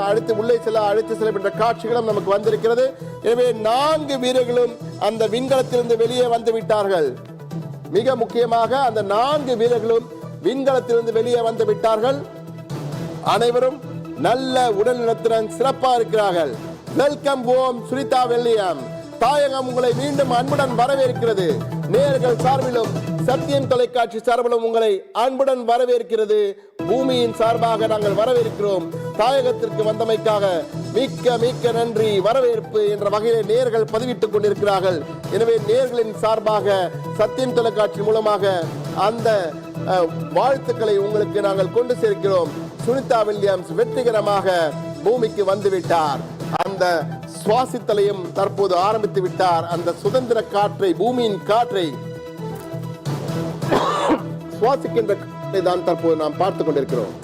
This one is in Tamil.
அழைத்து உள்ளே அழைத்து செல்லப்பட்ட காட்சிகளும் நமக்கு வந்திருக்கிறது. எனவே 4 வீரர்களும் அந்த விண்கலத்திலிருந்து வெளியே வந்து விட்டார்கள். மிக முக்கியமாக அந்த 4 வீரர்களும் விண்கலத்திலிருந்து வெளியே வந்து விட்டார்கள். அனைவரும் நல்ல உடல் நலத்துடன் சிறப்பாக இருக்கிறார்கள். Welcome home Sunita William. தாயகம் உங்களை மீண்டும் அன்புடன் வரவேற்கிறது. நேயர்கள் சார்பிலும் சத்தியம் தொலைக்காட்சி சார்பிலும் உங்களை அன்புடன் வரவேற்கிறது. பூமியின் சார்பாக நாங்கள் வரவேற்கிறோம். தாயகத்திற்கு வந்தமைக்காக மிக்க மிக்க நன்றி, வரவேற்பு என்ற வகையில் நேயர்கள் பதிவிட்டுக் கொண்டிருக்கிறார்கள். எனவே நேயர்களின் சார்பாக சத்தியம் தொலைக்காட்சி மூலமாக அந்த வாழ்த்துக்களை உங்களுக்கு நாங்கள் கொண்டு சேர்க்கிறோம். சுனிதா வில்லியம்ஸ் வெற்றிகரமாக பூமிக்கு வந்துவிட்டார். அந்த சுவாசித்தலையும் தற்போது ஆரம்பித்து விட்டார். அந்த சுதந்திர காற்றை, பூமியின் காற்றை சுவாசிக்கின்ற காற்றை தான் தற்போது நாம் பார்த்துக் கொண்டிருக்கிறோம்.